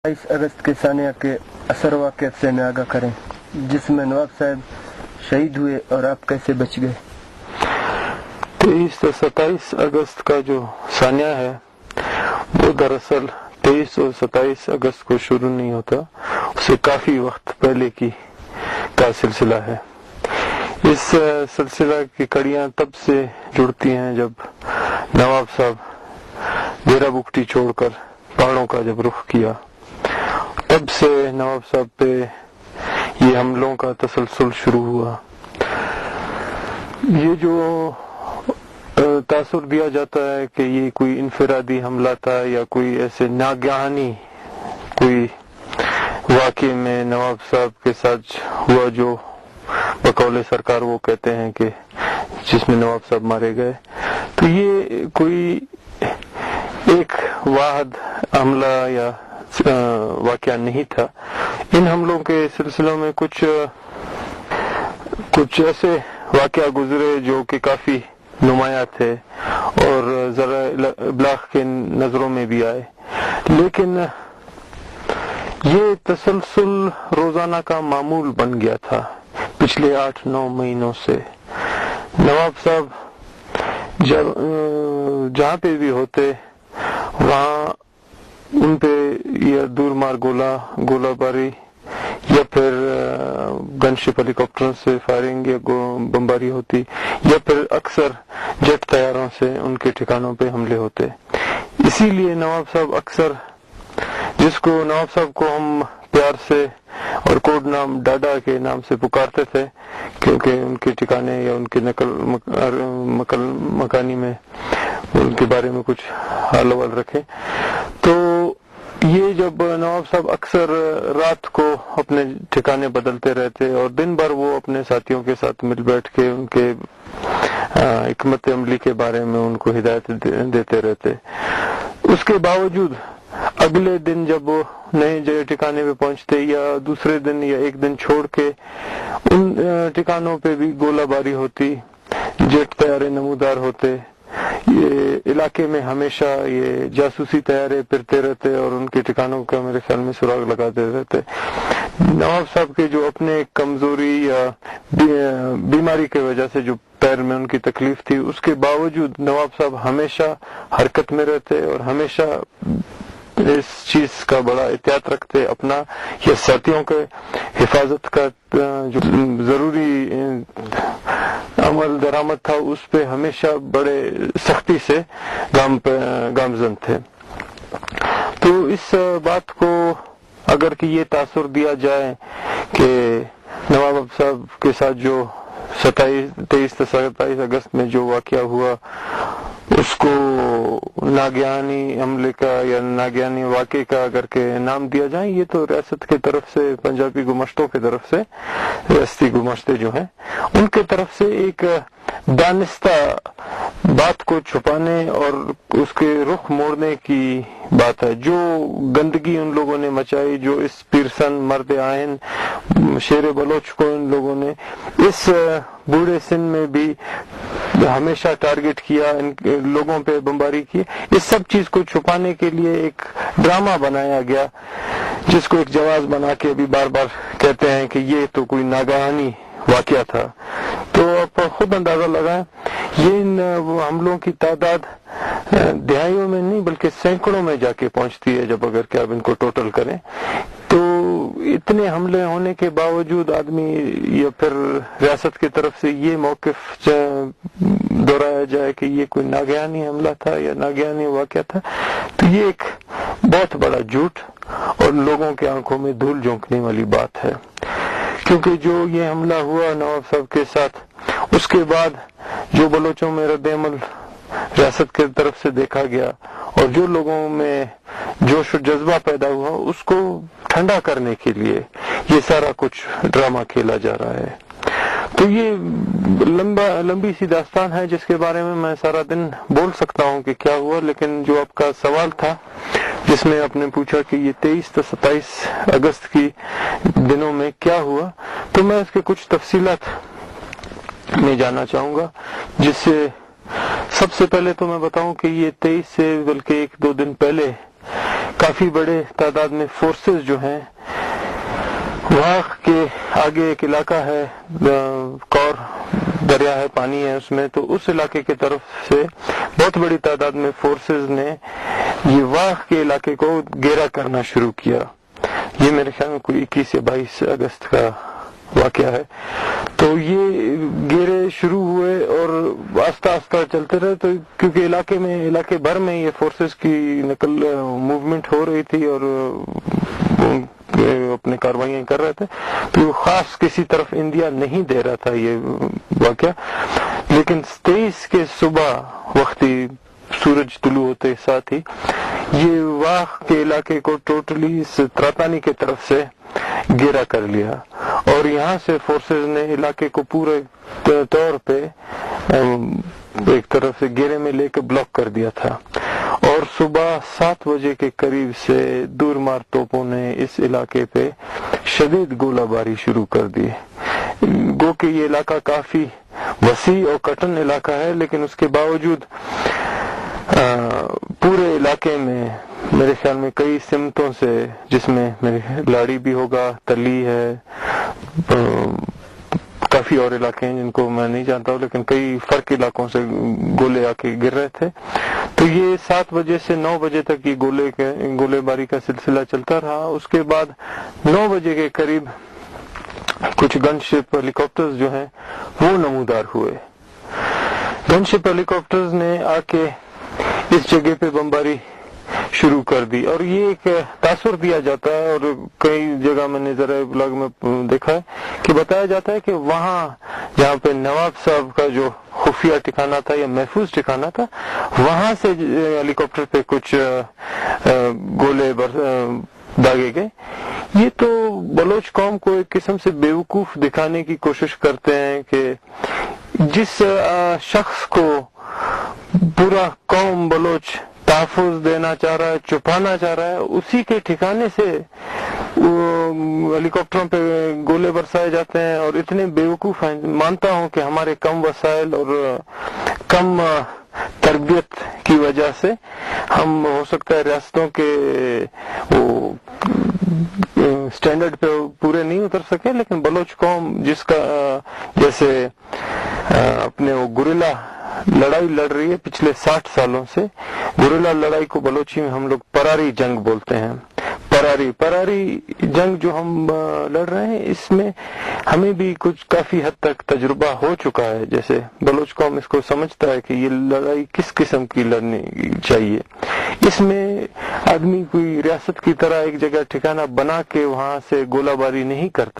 22 अगस्त के सानिया के असर वाक़ियत से हमें आगाह करें जिसमें नवाब साहब शहीद हुए और आप कैसे बच गए। 23 से 27 अगस्त का जो सानिया है वो दरअसल 23 और 27 अगस्त को शुरू नहीं होता, उससे काफ़ी वक्त पहले का सिलसिला है। इस सिलसिला की कड़ियाँ तब से जुड़ती हैं जब नवाब साहब डेरा बुगटी छोड़कर पहाड़ों का जब रुख किया, तब से नवाब साहब पे ये हमलों का तसलसल शुरू हुआ। ये जो तासुर दिया जाता है कि ये कोई इनफरादी हमला था या कोई ऐसे नागहानी कोई वाकई में नवाब साहब के साथ हुआ जो बकौले सरकार वो कहते हैं कि जिसमें नवाब साहब मारे गए, तो ये कोई एक वाहिद हमला या वाकया नहीं था। इन हमलों के सिलसिलों में कुछ ऐसे वाकया गुजरे जो कि काफी नुमाया थे और जरा इब्लाग के नजरों में भी आए, लेकिन ये तसलसल रोजाना का मामूल बन गया था। पिछले 8-9 महीनों से नवाब साहब जहाँ पे भी होते वहाँ उन पे या दूर मार गोलाबारी या फिर गनशिप हेलीकॉप्टरों से फायरिंग या बमबारी होती या फिर अक्सर जेट तैयारों से उनके ठिकानों पे हमले होते। इसीलिए नवाब साहब अक्सर, जिसको नवाब साहब को हम प्यार से और कोड नाम डाडा के नाम से पुकारते थे क्योंकि उनके ठिकाने या उनके मकानी में उनके बारे में कुछ हाल अहवाल रखे, तो ये जब नवाब साहब अक्सर रात को अपने ठिकाने बदलते रहते और दिन भर वो अपने साथियों के साथ मिल बैठ के उनके हिकमत अमली के बारे में उनको हिदायत देते रहते, उसके बावजूद अगले दिन जब वो नए जगह ठिकाने पे पहुंचते या दूसरे दिन या एक दिन छोड़ के उन ठिकानों पे भी गोलाबारी होती, जेट तैयारे नमूदार होते, ये इलाके में हमेशा ये जासूसी तैयारे फिरते रहते और उनके ठिकानों का मेरे ख्याल में सुराग लगाते रहते। नवाब साहब के जो अपने कमजोरी या बीमारी की वजह से जो पैर में उनकी तकलीफ थी, उसके बावजूद नवाब साहब हमेशा हरकत में रहते और हमेशा इस चीज का बड़ा एहतियात रखते, अपना या साथियों के हिफाजत का जो जरूरी अमल दरामद था उस पे हमेशा बड़े सख्ती से गामजन थे। तो इस बात को अगर कि ये तासुर दिया जाए कि नवाब साहब के साथ जो 23 से 27 अगस्त में जो वाकया हुआ उसको नागहानी हमले का या नागहानी वाक़े का अगर के नाम दिया जाए, ये तो रियासत की तरफ से, पंजाबी गुमश्तों की तरफ से, रियासती गुमश्ते जो हैं उनके तरफ से एक दानिस्ता बात को छुपाने और उसके रुख मोड़ने की बात है। जो गंदगी उन लोगों ने मचाई, जो इस पीरसन मर्द आयन शेर बलोच को इन लोगों ने इस बूढ़े सिन में भी हमेशा टारगेट किया, इन लोगों पे बमबारी की, इस सब चीज को छुपाने के लिए एक ड्रामा बनाया गया जिसको एक जवाब बना के अभी बार बार कहते हैं कि ये तो कोई नागहानी वाकया था। तो आप खुद अंदाजा लगाएं, ये इन हमलों की तादाद दहाइयों में नहीं बल्कि सैकड़ों में जाके पहुंचती है जब अगर क्या इनको टोटल करें। तो इतने हमले होने के बावजूद आदमी या फिर रियासत की तरफ से ये मौकिफ दोहराया जाए कि ये कोई नागहानी हमला था या नागहानी वाकया था, तो ये एक बहुत बड़ा झूठ और लोगों के आंखों में धूल झोंकने वाली बात है। क्योंकि जो ये हमला हुआ नवाब साहब के साथ, उसके बाद जो बलोचों में रद्द-ए-अमल रियासत की तरफ से देखा गया और जो लोगों में जोश और जज्बा पैदा हुआ, उसको ठंडा करने के लिए ये सारा कुछ ड्रामा खेला जा रहा है। तो ये लंबी सी दास्तान है जिसके बारे में मैं सारा दिन बोल सकता हूँ कि क्या हुआ, लेकिन जो आपका सवाल था जिसमें आपने पूछा कि ये 23 से 27 अगस्त की दिनों में क्या हुआ, तो मैं इसके कुछ तफसीलात में जाना चाहूंगा। जिससे सबसे पहले तो मैं बताऊं कि ये 23 से बल्कि 1-2 दिन पहले کافی بڑے تعداد میں فورسز جو ہیں وہاں کے آگے ایک علاقہ ہے کور دریا ہے، پانی ہے اس میں، تو اس علاقے کی طرف سے بہت بڑی تعداد میں فورسز نے یہ واغ کے علاقے کو گھیرا کرنا شروع کیا. یہ میرے خیال میں کوئی 21 یا 22 اگست کا واقعہ ہے. تو یہ گھیرے شروع ہوئے اور آہستہ آہستہ چلتے رہے، تو کیونکہ علاقے بھر میں یہ فورسز کی موومنٹ ہو رہی تھی اور اپنے کاروائیاں کر رہے تھے، تو خاص کسی طرف انڈیا نہیں دے رہا تھا یہ واقعہ. لیکن 23 کے صبح وقتی سورج طلوع ہوتے ساتھ ہی یہ واغ کے علاقے کو ٹوٹلی تراتانی کی طرف سے گھیرا کر لیا، اور یہاں سے فورسز نے علاقے کو پورے طور پہ ایک طرف سے گھیرے میں لے کے بلاک کر دیا تھا. اور صبح 7 بجے کے قریب سے دور مار توپوں نے اس علاقے پہ شدید گولہ باری شروع کر دی. گو کہ یہ علاقہ کافی وسیع اور کٹن علاقہ ہے، لیکن اس کے باوجود پورے علاقے میں میرے خیال میں کئی سمتوں سے، جس میں میرے لاڑی بھی ہوگا، تلی ہے، کافی اور علاقے ہیں جن کو میں نہیں جانتا ہوں، لیکن کئی فرق علاقوں سے گولے آ کے گر رہے تھے. تو یہ 7 بجے سے 9 بجے تک یہ گولے باری کا سلسلہ چلتا رہا. اس کے بعد 9 بجے کے قریب کچھ گن شپ ہیلی کاپٹرز جو ہیں وہ نمودار ہوئے. گن شپ ہیلی کاپٹرز نے آ کے اس جگہ پہ بمباری شروع کر دی، اور یہ ایک تاثر دیا جاتا ہے، اور کئی جگہ میں نے ذرا بلاگ میں دیکھا ہے کہ بتایا جاتا ہے کہ وہاں جہاں پہ نواب صاحب کا جو خفیہ ٹھکانہ تھا یا محفوظ ٹھکانہ تھا، وہاں سے ہیلی کاپٹر پہ کچھ گولے داغے گئے. یہ تو بلوچ قوم کو ایک قسم سے بیوقوف دکھانے کی کوشش کرتے ہیں کہ جس شخص کو پورا قوم بلوچ تحفظ دینا چاہ رہا ہے، چھپانا چاہ رہا ہے، اسی کے ٹھکانے سے ہیلی کاپٹروں پہ گولے برسائے جاتے ہیں. اور اتنے بیوقوف ہیں، مانتا ہوں کہ ہمارے کم وسائل اور کم تربیت کی وجہ سے ہم ہو سکتا ہے ریاستوں کے وہ سٹینڈرڈ پہ پورے نہیں اتر سکے، لیکن بلوچ قوم جس کا جیسے اپنے وہ گوریلا لڑائی لڑ رہی ہے پچھلے 60 سالوں سے، گوریلا لڑائی کو بلوچی میں ہم لوگ پراری جنگ بولتے ہیں. پراری جنگ جو ہم لڑ رہے ہیں، اس میں ہمیں بھی کچھ کافی حد تک تجربہ ہو چکا ہے. جیسے بلوچ قوم اس کو سمجھتا ہے کہ یہ لڑائی کس قسم کی لڑنی چاہیے. اس میں آدمی کوئی ریاست کی طرح ایک جگہ ٹھکانہ بنا کے وہاں سے گولہ باری نہیں کرتا.